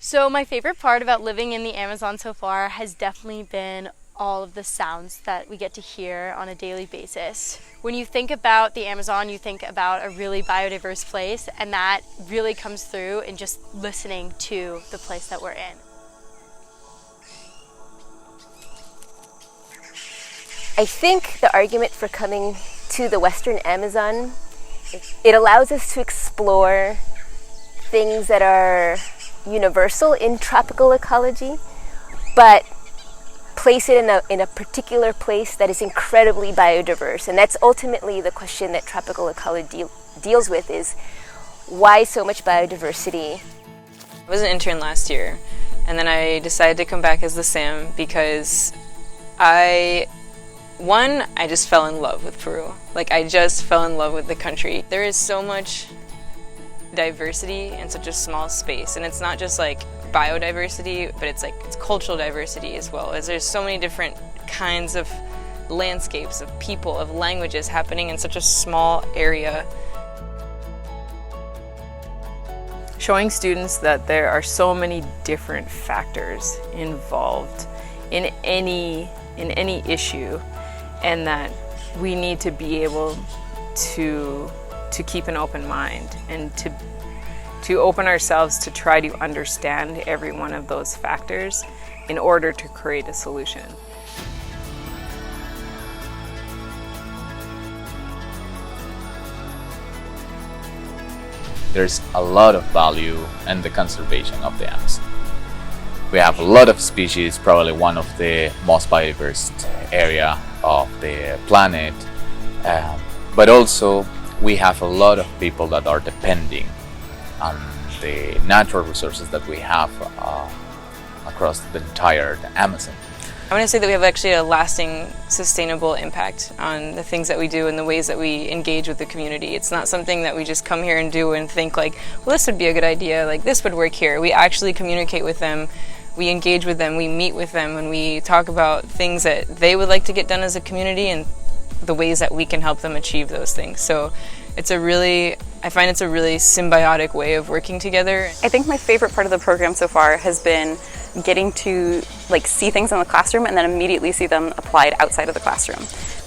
So my favorite part about living in the Amazon so far has definitely been all of the sounds that we get to hear on a daily basis. When you think about the Amazon, you think about a really biodiverse place, and that really comes through in just listening to the place that we're in. I think the argument for coming to the Western Amazon, it allows us to explore things that are universal in tropical ecology, but place it in a particular place that is incredibly biodiverse. And that's ultimately the question that tropical ecology deals with, is why so much biodiversity? I was an intern last year, and then I decided to come back as the SAM because I just fell in love with Peru. Like, I just fell in love with the country. There is so much diversity in such a small space, and it's not just like biodiversity, but it's cultural diversity as well, as there's so many different kinds of landscapes, of people, of languages happening in such a small area. Showing students that there are so many different factors involved in any issue, and that we need to be able to keep an open mind and to open ourselves to try to understand every one of those factors in order to create a solution. There's a lot of value in the conservation of the Amazon. We have a lot of species, probably one of the most biodiverse area of the planet, but also we have a lot of people that are depending on the natural resources that we have across the entire Amazon. I want to say that we have actually a lasting, sustainable impact on the things that we do and the ways that we engage with the community. It's not something that we just come here and do and think like, well, this would be a good idea, like this would work here. We actually communicate with them, we engage with them, we meet with them, and we talk about things that they would like to get done as a community and the ways that we can help them achieve those things. So I find it's a really symbiotic way of working together. I think my favorite part of the program so far has been getting to see things in the classroom and then immediately see them applied outside of the classroom.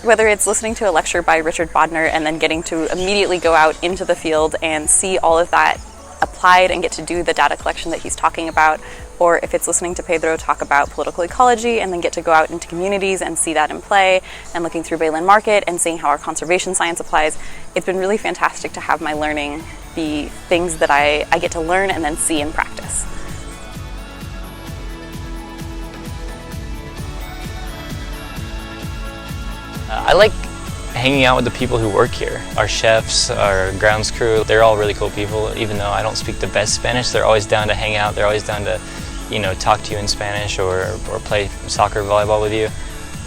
Whether it's listening to a lecture by Richard Bodner and then getting to immediately go out into the field and see all of that applied and get to do the data collection that he's talking about, or if it's listening to Pedro talk about political ecology and then get to go out into communities and see that in play, and looking through Bayland Market and seeing how our conservation science applies, it's been really fantastic to have my learning be things that I get to learn and then see in practice. I like hanging out with the people who work here. Our chefs, our grounds crew, they're all really cool people. Even though I don't speak the best Spanish, they're always down to hang out. They're always down to, talk to you in Spanish or play soccer, volleyball with you.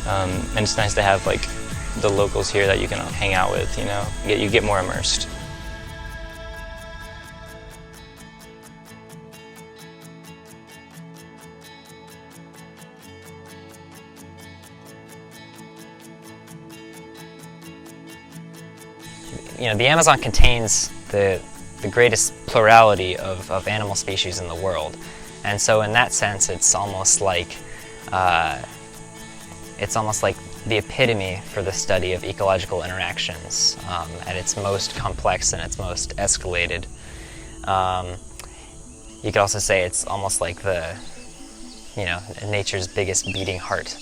And it's nice to have the locals here that you can hang out with, you get more immersed. The Amazon contains the greatest plurality of animal species in the world, and so in that sense, it's almost like the epitome for the study of ecological interactions at its most complex and its most escalated. You could also say it's almost like nature's biggest beating heart.